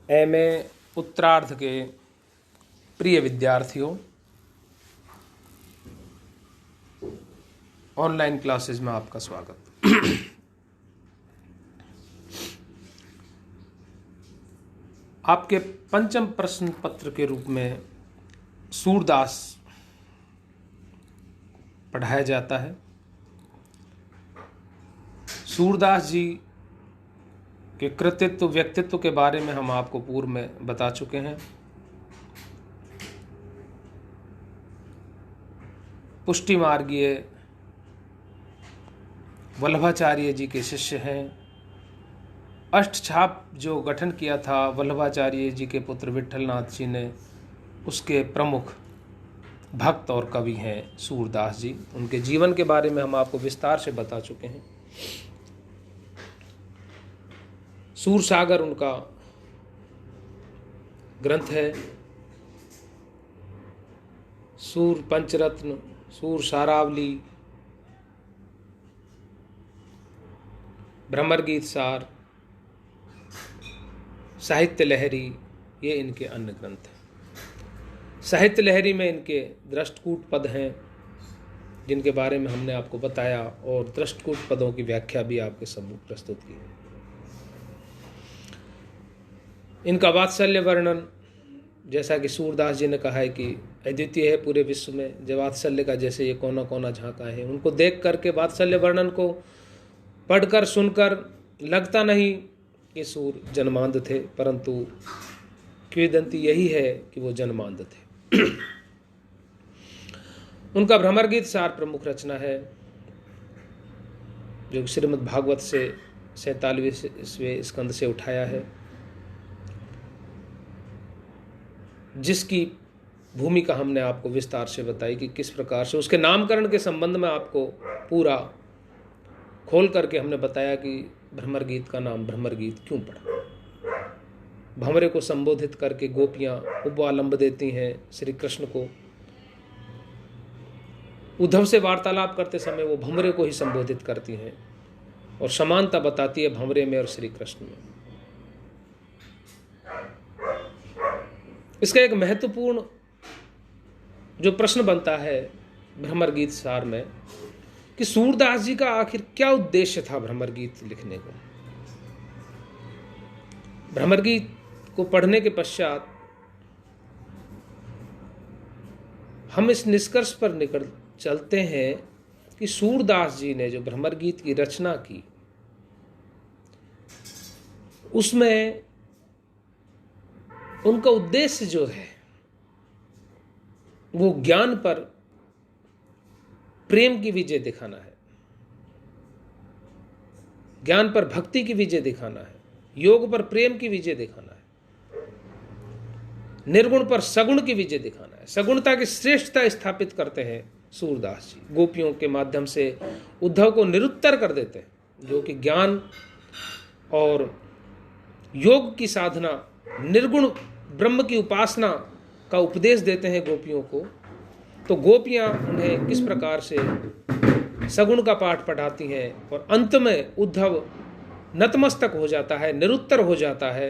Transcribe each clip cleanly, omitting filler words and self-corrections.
MA उत्तरार्ध के प्रिय विद्यार्थियों, ऑनलाइन क्लासेस में आपका स्वागत। आपके पंचम प्रश्न पत्र के रूप में सूरदास पढ़ाया जाता है। सूरदास जी के कृतित्व व्यक्तित्व के बारे में हम आपको पूर्व में बता चुके हैं। पुष्टि मार्गीय वल्लभाचार्य जी के शिष्य हैं। अष्टछाप जो गठन किया था वल्लभाचार्य जी के पुत्र विट्ठलनाथ जी ने, उसके प्रमुख भक्त और कवि हैं सूरदास जी। उनके जीवन के बारे में हम आपको विस्तार से बता चुके हैं। सूरसागर उनका ग्रंथ है। सूर पंचरत्न, सूर सारावली, भ्रमर गीत सार, साहित्य लहरी, ये इनके अन्य ग्रंथ हैं। साहित्य लहरी में इनके दृष्टकूट पद हैं जिनके बारे में हमने आपको बताया, और दृष्टकूट पदों की व्याख्या भी आपके सम्मुख प्रस्तुत की है। इनका वात्सल्य वर्णन, जैसा कि सूरदास जी ने कहा है कि अद्वितीय है पूरे विश्व में, जब वात्सल्य का जैसे ये कोना कोना झांका है, उनको देख करके वात्सल्य वर्णन को पढ़कर सुनकर लगता नहीं कि सूर जन्मांध थे, परंतु किंवदंती यही है कि वो जन्मांध थे। उनका भ्रमर गीत सार प्रमुख रचना है, जो श्रीमद् भागवत से 47वें स्कंद से उठाया है, जिसकी भूमिका हमने आपको विस्तार से बताई कि किस प्रकार से उसके नामकरण के संबंध में आपको पूरा खोल करके हमने बताया कि भ्रमर गीत का नाम भ्रमर गीत क्यों पड़ा। भंवरे को संबोधित करके गोपियां उपवालंब देती हैं श्री कृष्ण को। उद्धव से वार्तालाप करते समय वो भंवरे को ही संबोधित करती हैं और समानता बताती है भंवरे में और श्री कृष्ण में। इसका एक महत्वपूर्ण जो प्रश्न बनता है भ्रमर गीत सार में कि सूरदास जी का आखिर क्या उद्देश्य था भ्रमर गीत लिखने को। भ्रमर गीत को पढ़ने के पश्चात हम इस निष्कर्ष पर निकल चलते हैं कि सूरदास जी ने जो भ्रमर गीत की रचना की, उसमें उनका उद्देश्य जो है वो ज्ञान पर प्रेम की विजय दिखाना है, ज्ञान पर भक्ति की विजय दिखाना है, योग पर प्रेम की विजय दिखाना है, निर्गुण पर सगुण की विजय दिखाना है, सगुणता की श्रेष्ठता स्थापित करते हैं सूरदास जी। गोपियों के माध्यम से उद्धव को निरुत्तर कर देते हैं, जो कि ज्ञान और योग की साधना, निर्गुण ब्रह्म की उपासना का उपदेश देते हैं गोपियों को। तो गोपियां उन्हें किस प्रकार से सगुण का पाठ पढ़ाती हैं और अंत में उद्धव नतमस्तक हो जाता है, निरुत्तर हो जाता है,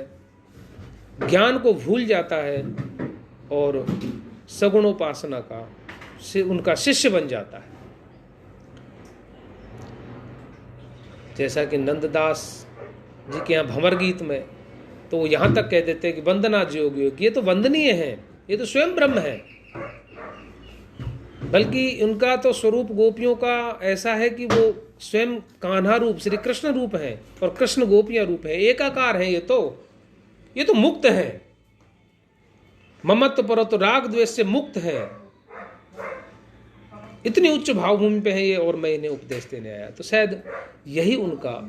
ज्ञान को भूल जाता है और सगुणोपासना का उनका शिष्य बन जाता है। जैसा कि नंददास जी के यहाँ भंवर गीत में तो यहाँ तक कह देते हैं कि वंदना जोगियों की, ये तो वंदनीय है, ये तो स्वयं ब्रह्म है। बल्कि उनका तो स्वरूप गोपियों का ऐसा है कि वो स्वयं कान्हा रूप श्री कृष्ण रूप है और कृष्ण गोपियां रूप है, एकाकार है। ये तो मुक्त है, ममत्व परत राग द्वेष से मुक्त है। इतनी उच्च भावभूमि पे है ये, और मैं इन्हें उपदेश देने आया। तो शायद यही उनका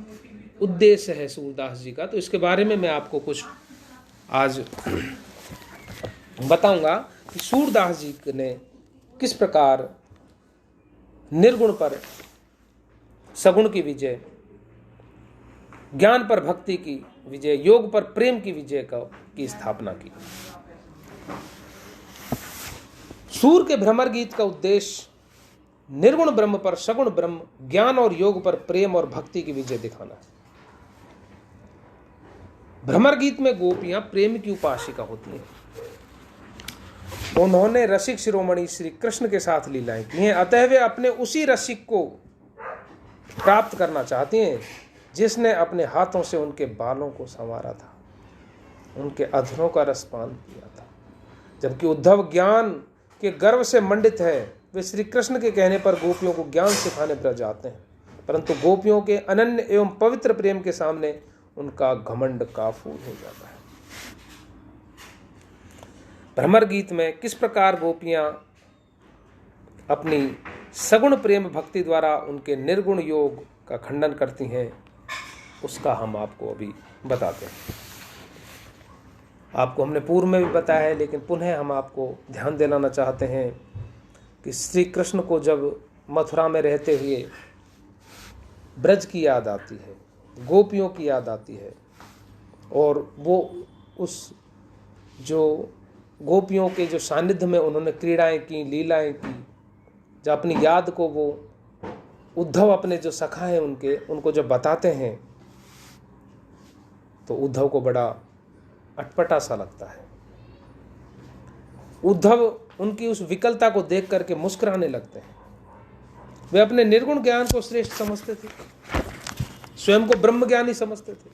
उद्देश्य है सूरदास जी का। तो इसके बारे में मैं आपको कुछ आज बताऊंगा कि सूरदास जी ने किस प्रकार निर्गुण पर सगुण की विजय, ज्ञान पर भक्ति की विजय, योग पर प्रेम की विजय की स्थापना की। सूर के भ्रमर गीत का उद्देश्य निर्गुण ब्रह्म पर सगुण ब्रह्म, ज्ञान और योग पर प्रेम और भक्ति की विजय दिखाना है। भ्रमर गीत में गोपियां प्रेम की उपासिका होती हैं। उन्होंने रसिक शिरोमणि श्री कृष्ण के साथ लीलाएं की हैं, अतः वे अपने उसी रसिक को प्राप्त करना चाहती हैं जिसने अपने हाथों से उनके बालों को संवारा था, उनके अधरों का रसपान किया था। जबकि उद्धव ज्ञान के गर्व से मंडित है, वे श्री कृष्ण के कहने पर गोपियों को ज्ञान सिखाने ब्रज आते हैं, परंतु गोपियों के अनन्य एवं पवित्र प्रेम के सामने उनका घमंड काफूर हो जाता है। भ्रमर गीत में किस प्रकार गोपियां अपनी सगुण प्रेम भक्ति द्वारा उनके निर्गुण योग का खंडन करती हैं, उसका हम आपको अभी बताते हैं। आपको हमने पूर्व में भी बताया है, लेकिन पुनः हम आपको ध्यान दिलाना चाहते हैं कि श्री कृष्ण को जब मथुरा में रहते हुए ब्रज की याद आती है, गोपियों की याद आती है, और वो उस जो गोपियों के जो सानिध्य में उन्होंने क्रीड़ाएं की, लीलाएं की, जब अपनी याद को वो उद्धव अपने जो सखा हैं उनको जब बताते हैं, तो उद्धव को बड़ा अटपटा सा लगता है। उद्धव उनकी उस विकलता को देख करके मुस्कुराने लगते हैं। वे अपने निर्गुण ज्ञान को श्रेष्ठ समझते थे, स्वयं को ब्रह्म ज्ञानी समझते थे,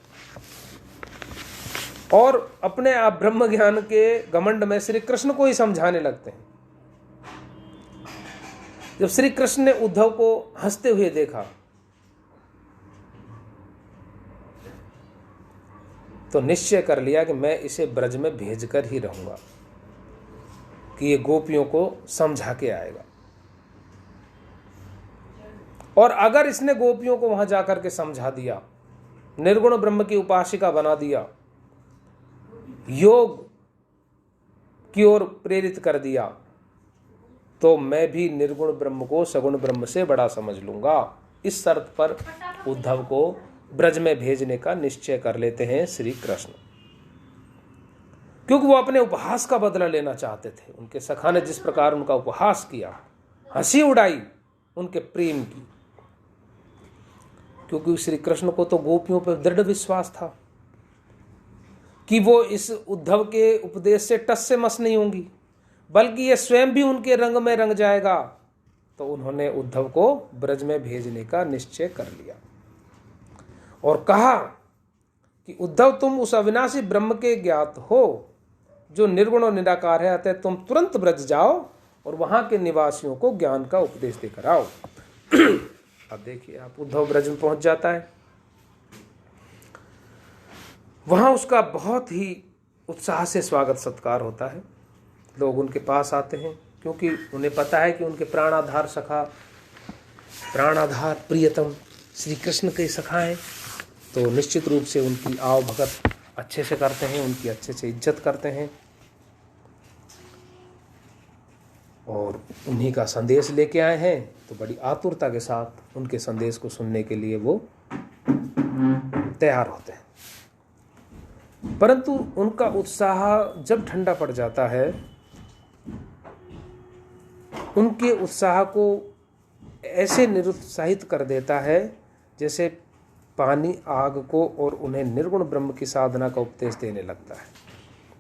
और अपने आप ब्रह्म ज्ञान के घमंड में श्री कृष्ण को ही समझाने लगते हैं। जब श्री कृष्ण ने उद्धव को हंसते हुए देखा तो निश्चय कर लिया कि मैं इसे ब्रज में भेजकर ही रहूंगा, कि ये गोपियों को समझा के आएगा। और अगर इसने गोपियों को वहां जाकर के समझा दिया, निर्गुण ब्रह्म की उपासिका बना दिया, योग की ओर प्रेरित कर दिया, तो मैं भी निर्गुण ब्रह्म को सगुण ब्रह्म से बड़ा समझ लूंगा। इस शर्त पर उद्धव को ब्रज में भेजने का निश्चय कर लेते हैं श्री कृष्ण, क्योंकि वो अपने उपहास का बदला लेना चाहते थे। उनके सखा ने जिस प्रकार उनका उपहास किया, हंसी उड़ाई उनके प्रेम की, क्योंकि श्री कृष्ण को तो गोपियों पर दृढ़ विश्वास था कि वो इस उद्धव के उपदेश से टस से मस नहीं होंगी, बल्कि ये स्वयं भी उनके रंग में रंग जाएगा। तो उन्होंने उद्धव को ब्रज में भेजने का निश्चय कर लिया और कहा कि उद्धव, तुम उस अविनाशी ब्रह्म के ज्ञात हो जो निर्गुण और निराकार है, अतः तुम तुरंत ब्रज जाओ और वहां के निवासियों को ज्ञान का उपदेश देकर आओ। अब देखिए आप, उद्धव ब्रज में पहुंच जाता है। वहां उसका बहुत ही उत्साह से स्वागत सत्कार होता है। लोग उनके पास आते हैं, क्योंकि उन्हें पता है कि उनके प्राणाधार सखा, प्राणाधार प्रियतम श्री कृष्ण के सखा हैं, तो निश्चित रूप से उनकी आव भगत अच्छे से करते हैं, उनकी अच्छे से इज्जत करते हैं, और उन्हीं का संदेश लेके आए हैं, तो बड़ी आतुरता के साथ उनके संदेश को सुनने के लिए वो तैयार होते हैं। परंतु उनका उत्साह जब ठंडा पड़ जाता है, उनके उत्साह को ऐसे निरुत्साहित कर देता है जैसे पानी आग को, और उन्हें निर्गुण ब्रह्म की साधना का उपदेश देने लगता है,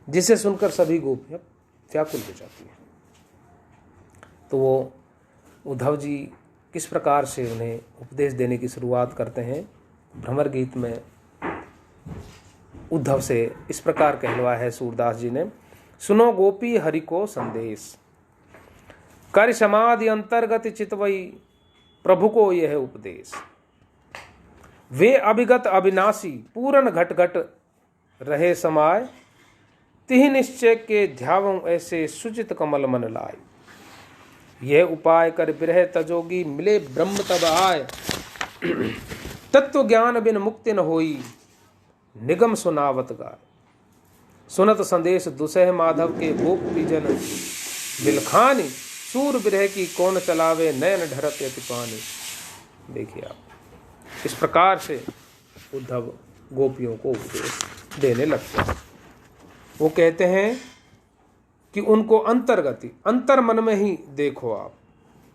जिसे सुनकर सभी गोपियां व्याकुल हो जाती हैं। तो वो उद्धव जी किस प्रकार से उन्हें उपदेश देने की शुरुआत करते हैं। भ्रमर गीत में उद्धव से इस प्रकार कहलवा है सूरदास जी ने, सुनो गोपी हरि को संदेश, कर समाधि अंतर्गत चितवई प्रभु को यह उपदेश, वे अभिगत अविनाशी पूर्ण घट घट रहे समाय, तिहि निश्चय के ध्यावं ऐसे सुचित कमल मन लाय, यह उपाय कर बिरह तजोगी मिले ब्रह्म तब आय, तत्व ज्ञान बिन मुक्ति न होई निगम सुनावत गाय, सुनत संदेश दुसह माधव के गोपीजन बिलखानी, सूर बिरह की कौन चलावे नयन ढरत यति पानी। देखिए आप, इस प्रकार से उद्धव गोपियों को उपदेश देने लगते हैं। वो कहते हैं कि उनको अंतर्गति, अंतर मन में ही देखो आप,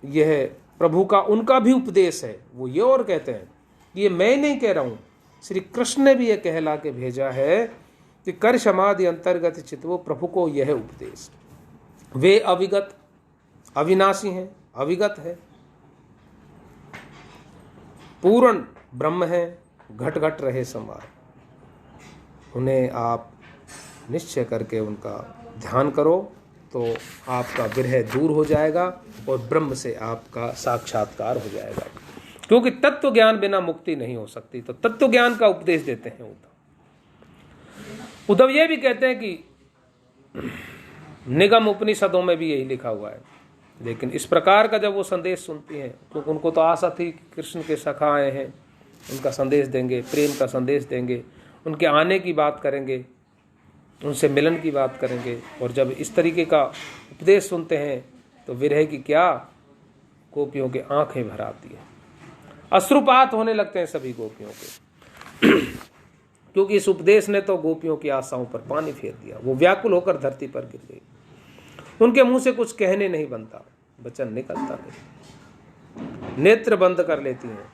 यह प्रभु का उनका भी उपदेश है। वो ये और कहते हैं, ये मैं नहीं कह रहा हूं, श्री कृष्ण ने भी ये कहला के भेजा है कि कर समाधि अंतर्गत चितवो, प्रभु को यह उपदेश। वे अविगत अविनाशी हैं, अविगत है, पूर्ण ब्रह्म है, घट घट रहे समार। उन्हें आप निश्चय करके उनका ध्यान करो तो आपका विरह दूर हो जाएगा और ब्रह्म से आपका साक्षात्कार हो जाएगा। क्योंकि तत्व ज्ञान बिना मुक्ति नहीं हो सकती। तो तत्व ज्ञान का उपदेश देते हैं उद्धव। ये भी कहते हैं कि निगम उपनिषदों में भी यही लिखा हुआ है। लेकिन इस प्रकार का जब वो संदेश सुनती हैं, क्योंकि उनको तो आशा थी कि कृष्ण के सखा आए हैं, उनका संदेश देंगे, प्रेम का संदेश देंगे, उनके आने की बात करेंगे, उनसे मिलन की बात करेंगे। और जब इस तरीके का उपदेश सुनते हैं तो विरह की क्या, गोपियों के आंखें भर आती है, अश्रुपात होने लगते हैं सभी गोपियों के। क्योंकि इस उपदेश ने तो गोपियों की आशाओं पर पानी फेर दिया। वो व्याकुल होकर धरती पर गिर गई। उनके मुंह से कुछ कहने नहीं बनता, वचन निकलता नहीं, नेत्र बंद कर लेती हैं।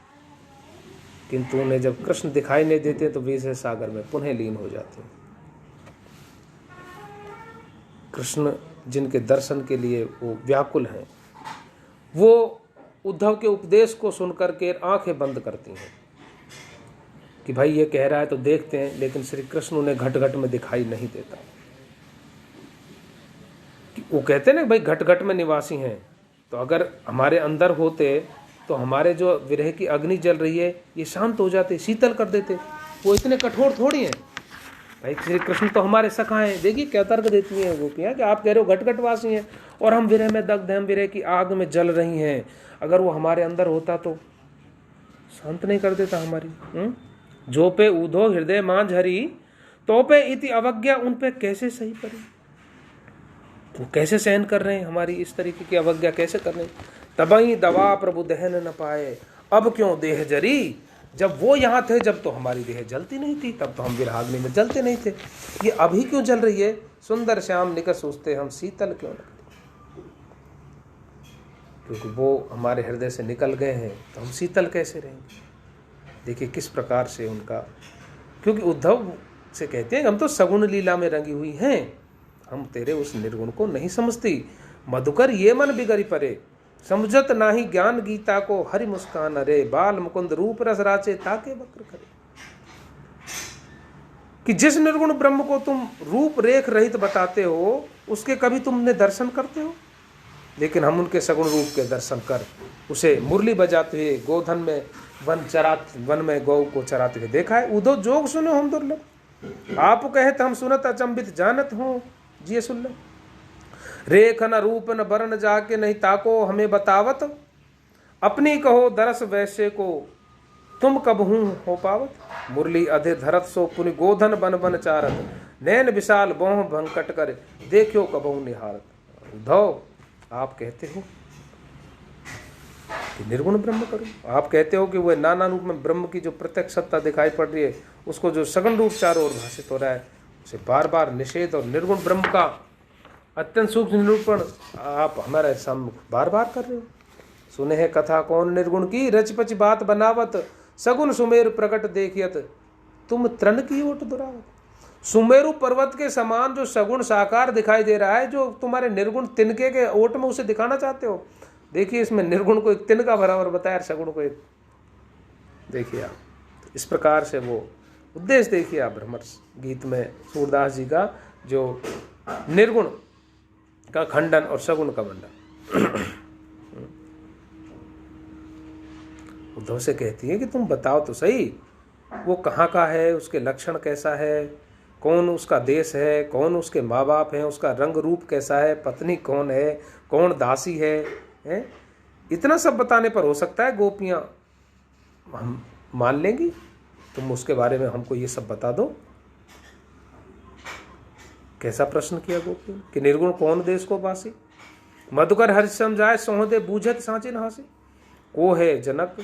किंतु उन्हें जब कृष्ण दिखाई नहीं देते तो विषय सागर में पुनः लीन हो जाते हैं। कृष्ण जिनके दर्शन के लिए वो व्याकुल हैं, वो उद्धव के उपदेश को सुनकर के आंखें बंद करती हैं कि भाई ये कह रहा है तो देखते हैं। लेकिन श्री कृष्ण उन्हें घट घट में दिखाई नहीं देता। वो कहते हैं ना भाई घट घट में निवासी हैं, तो अगर हमारे अंदर होते तो हमारे जो विरह की अग्नि जल रही है ये शांत हो जाते, शीतल कर देते। वो इतने कठोर थोड़ी हैं भाई। श्री कृष्ण तो हमारे सखा हैं। देखिए क्या तर्क देती हैं गोपियाँ कि आप कह रहे हो घट घटवासी हैं और हम विरह में दग्ध हैं, हम विरह की आग में जल रही हैं। अगर वो हमारे अंदर होता तो शांत नहीं कर देता हमारी। जो पे ऊधो हृदय मांझ हरी, तो पे इति अवज्ञा, उन पे कैसे सही पड़ी। वो कैसे सहन कर रहे हैं हमारी इस तरीके की अवज्ञा, कैसे कर रहे हैं। तबई दवा प्रभु दहन न पाए, अब क्यों देह जरी। जब वो यहाँ थे, जब तो हमारी देह जलती नहीं थी, तब तो हम विरहाग्नि में जलते नहीं थे। ये अभी क्यों जल रही है। सुंदर श्याम निकट सोचते हम शीतल क्यों लगते। क्योंकि वो हमारे हृदय से निकल गए हैं तो हम शीतल कैसे रहेंगे। देखिए किस प्रकार से उनका, क्योंकि उद्धव से कहते हैं हम तो सगुण लीला में रंगी हुई हैं, हम तेरे उस निर्गुण को नहीं समझती। मधुकर ये मन बिगड़ी परे, समझत नाही ज्ञान गीता को, हरि मुस्कान अरे, बाल मुकुंद रूप रस राचे ताके वक्र करे। कि जिस निर्गुण ब्रह्म को तुम रूप रेख रहित बताते हो, उसके कभी तुमने दर्शन करते हो। लेकिन हम उनके सगुण रूप के दर्शन कर उसे मुरली बजाते हुए गोधन में वन में गौ को चराते हुए देखा है। उदो जोग सुनो हम दुर्लभ, आप कहत हम सुनत अचंबित जानत हो जिये सुन। रेख न रूप न वर्ण जाके नहीं ताको हमें बतावत, अपनी कहो दरस वैसे को तुम कब हो पावत। मुरली अधे धरत सो पुनि गोधन बन बन चारत, नैन विशाल बोह भंकट कर देखो कबहू निहारत। उद्धव आप कहते हो कि निर्गुण ब्रह्म करो, आप कहते हो कि वह नाना रूप में ब्रह्म की जो प्रत्यक्ष सत्ता दिखाई पड़ रही है, उसको जो सगुण रूप चारों ओर भाषित हो रहा है, उसे बार बार निषेध और निर्गुण ब्रह्म का अत्यंत सूक्ष्म निरूपण आप हमारे सम्मुख बार बार कर रहे हो। सुने है कथा कौन निर्गुण की, रच पच बात बनावत, सगुन सुमेर प्रकट देखियत तुम तृण की ओट दुरावत। सुमेरु पर्वत के समान जो सगुण साकार दिखाई दे रहा है, जो तुम्हारे निर्गुण तिनके के ओट में उसे दिखाना चाहते हो। देखिए इसमें निर्गुण को एक तिनका बराबर बताया, सगुण को एक। देखिए आप इस प्रकार से वो उद्देश्य देखिए आप भ्रमर गीत में सूरदास जी का, जो निर्गुण का खंडन और सगुण का मंडन। उद्धव से कहती है कि तुम बताओ तो सही, वो कहाँ का है, उसके लक्षण कैसा है, कौन उसका देश है, कौन उसके माँ बाप हैं, उसका रंग रूप कैसा है, पत्नी कौन है, कौन दासी है? इतना सब बताने पर हो सकता है गोपियाँ हम मान लेंगी। तुम उसके बारे में हमको ये सब बता दो। कैसा प्रश्न किया गोपियों कि निर्गुण कौन देश को बासी। मधुकर हर्ष समझाए सोहदे बूझत सांचे नहासी। को है जनक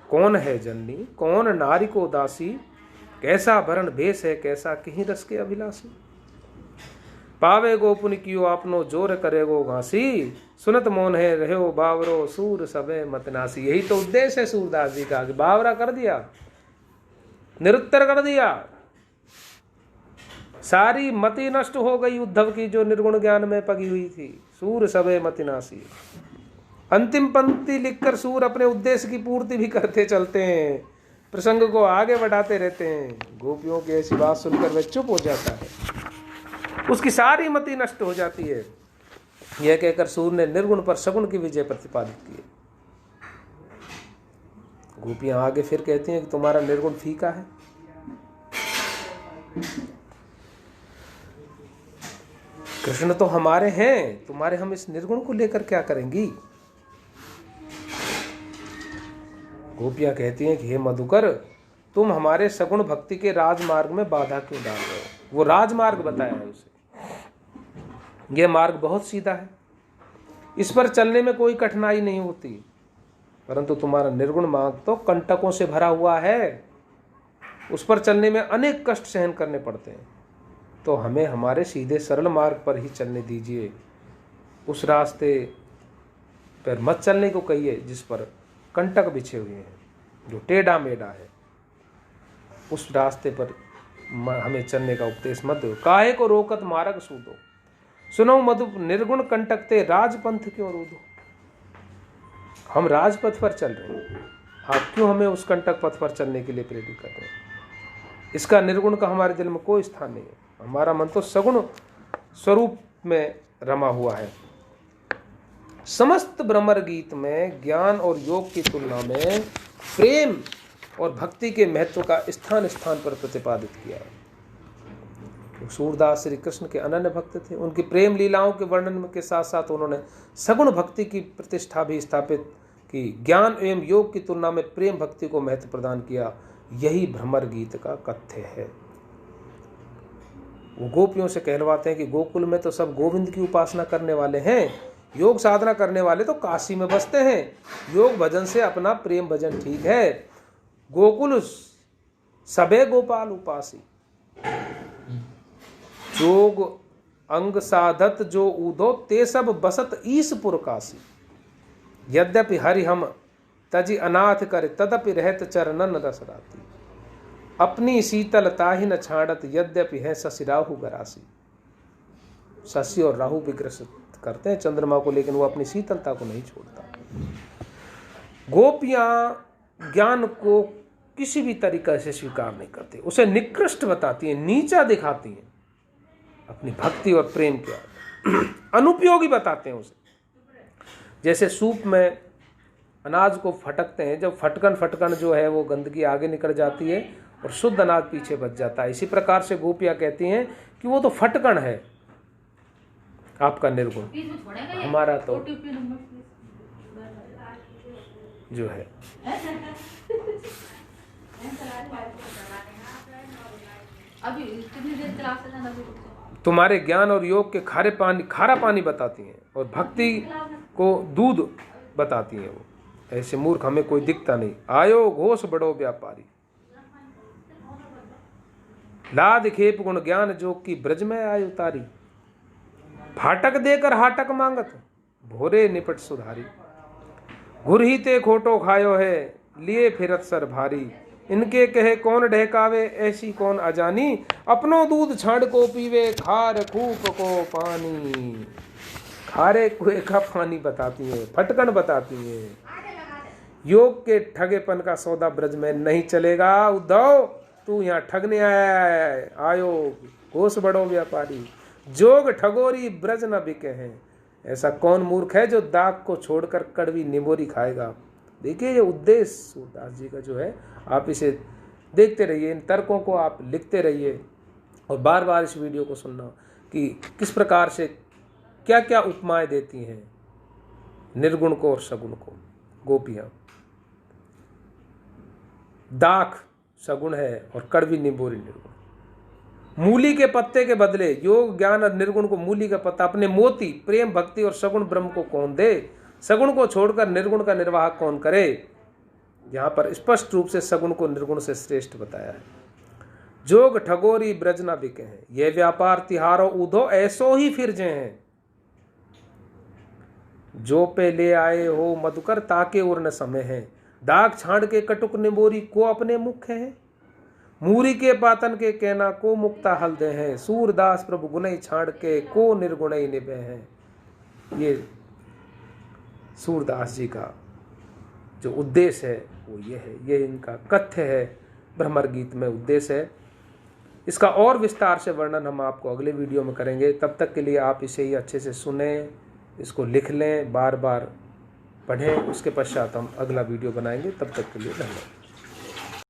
कौन है जननी, कौन नारी को दासी, कैसा भरण भेष है कैसा कहीं रस के अभिलाषी। पावे गोपुन कियो आपनो जोर करेगो घासी, सुनत मोन है रहो बावरो सूर सबे मतनासी। यही तो उद्देश्य है सूरदास जी का, बावरा कर दिया, निरुत्तर कर दिया, सारी मति नष्ट हो गई उद्धव की जो निर्गुण ज्ञान में पगी हुई थी। सूर सबे मतिनासी। अंतिम पंक्ति लिखकर सूर अपने उद्देश्य की पूर्ति भी करते चलते हैं, प्रसंग को आगे बढ़ाते रहते हैं। गोपियों की ऐसी बात सुनकर वह चुप हो जाता है, उसकी सारी मति नष्ट हो जाती है। यह कहकर सूर ने निर्गुण पर सगुण की विजय प्रतिपादित की। गोपियां आगे फिर कहती हैं कि तुम्हारा निर्गुण फीका है। कृष्ण तो हमारे हैं, तुम्हारे हम इस निर्गुण को लेकर क्या करेंगी। गोपियां कहती हैं कि हे मधुकर, तुम हमारे सगुण भक्ति के राजमार्ग में बाधा क्यों डाल रहे हो। वो राजमार्ग बताया है उसे, यह मार्ग बहुत सीधा है, इस पर चलने में कोई कठिनाई नहीं होती, परंतु तुम्हारा निर्गुण मार्ग तो कंटकों से भरा हुआ है, उस पर चलने में अनेक कष्ट सहन करने पड़ते हैं। तो हमें हमारे सीधे सरल मार्ग पर ही चलने दीजिए, उस रास्ते पर मत चलने को कहिए जिस पर कंटक बिछे हुए हैं, जो टेढ़ा मेढ़ा है, उस रास्ते पर हमें चलने का उपदेश मत दो। काहे को रोकत मार्ग सूदो, सुनो मधु निर्गुण कंटकते राजपंथ क्यों रूदो। हम राजपथ पर चल रहे हैं, आप क्यों हमें उस कंटक पथ पर चलने के लिए प्रेरित कर रहे हैं। इसका निर्गुण का हमारे दिल में कोई स्थान नहीं है, हमारा मन तो सगुण स्वरूप में रमा हुआ है। समस्त भ्रमर गीत में ज्ञान और योग की तुलना में प्रेम और भक्ति के महत्व का स्थान स्थान पर प्रतिपादित किया है। सूरदास श्री कृष्ण के अनन्य भक्त थे, उनकी प्रेम लीलाओं के वर्णन के साथ साथ उन्होंने सगुण भक्ति की प्रतिष्ठा भी स्थापित की। ज्ञान एवं योग की तुलना में प्रेम भक्ति को महत्व प्रदान किया, यही भ्रमर गीत का कथ्य है। वो गोपियों से कहलवाते हैं कि गोकुल में तो सब गोविंद की उपासना करने वाले हैं, योग साधना करने वाले तो काशी में बसते हैं, योग भजन से अपना प्रेम भजन ठीक है। गोकुल सबे गोपाल उपासी, जोग अंग साधत जो ऊधो ते सब बसत ईसपुर काशी। यद्यपि हरि हम तजी अनाथ करे तदपि रहत चरणन रस राती। अपनी शीतलता ही न छाड़त यद्यपि है शशि राहु गरासी। शशि और राहु विग्रसित करते हैं चंद्रमा को, लेकिन वो अपनी शीतलता को नहीं छोड़ता। गोपियां ज्ञान को किसी भी तरीके से स्वीकार नहीं करती, उसे निकृष्ट बताती हैं, नीचा दिखाती हैं, अपनी भक्ति और प्रेम के अनुपयोगी बताते हैं उसे। जैसे सूप में अनाज को फटकते हैं, जब फटकन जो है वो गंदगी आगे निकल जाती है और शुद्ध अनाज पीछे बच जाता है। इसी प्रकार से गोपियां कहती हैं कि वो तो फटकन है आपका निर्गुण, हमारा तो जो है तुम्हारे ज्ञान और योग के खारा पानी बताती हैं और भक्ति को दूध बताती हैं। वो ऐसे मूर्ख हमें कोई दिखता नहीं। आयो घोष बड़ो व्यापारी, लाद खेप गुण ज्ञान जोग की ब्रज में आय उतारी। फाटक देकर हाटक मांगत, भोरे निपट सुधारी। घुरही ते खोटो खायो है, लिए फिरत सर भारी। इनके कहे कौन ढहकावे, ऐसी कौन अजानी। अपनो दूध छाड़ को पीवे, खार खूप को पानी। खारे कुएं का पानी बताती है, फटकन बताती है। योग के ठगेपन का सौदा ब्रज में नहीं चलेगा। उद्धव तू यहाँ ठगने आया है, आयो घोष बड़ो व्यापारी। जोग ठगोरी ब्रज न बिके हैं। ऐसा कौन मूर्ख है जो दाग को छोड़कर कड़वी निबोरी खाएगा। देखिए ये उद्देश्य सूरदास जी का जो है, आप इसे देखते रहिए, इन तर्कों को आप लिखते रहिए और बार बार इस वीडियो को सुनना कि किस प्रकार से क्या क्या उपमाएं देती हैं निर्गुण को और सगुण को। गोपियां दाख सगुण है और कड़वी निबोरी निर्गुण। मूली के पत्ते के बदले योग ज्ञान और निर्गुण को मूली का पत्ता अपने मोती प्रेम भक्ति और सगुण ब्रह्म को कौन दे। सगुण को छोड़कर निर्गुण का निर्वाह कौन करे। यहाँ पर स्पष्ट रूप से सगुण को निर्गुण से श्रेष्ठ बताया है। जोग ठगोरी ब्रज न बिके हैं, ये व्यापार तिहारो उधो ऐसो ही फिर जे हैं। जो पे ले आए हो मधुकर ताके उर न समय है, दाग छाड़ के कटुक निबोरी को अपने मुख है। मूरी के पातन के कहना को मुक्ता हल्दे हैं, सूरदास प्रभु गुनई छाड़ के को निर्गुणई निभे हैं। ये सूरदास जी का जो उद्देश्य है वो ये है, ये इनका कथ्य है, भ्रमर गीत में उद्देश्य है। इसका और विस्तार से वर्णन हम आपको अगले वीडियो में करेंगे। तब तक के लिए आप इसे ही अच्छे से सुने, इसको लिख लें, बार बार पढ़ें, उसके पश्चात हम अगला वीडियो बनाएंगे। तब तक के लिए धन्यवाद।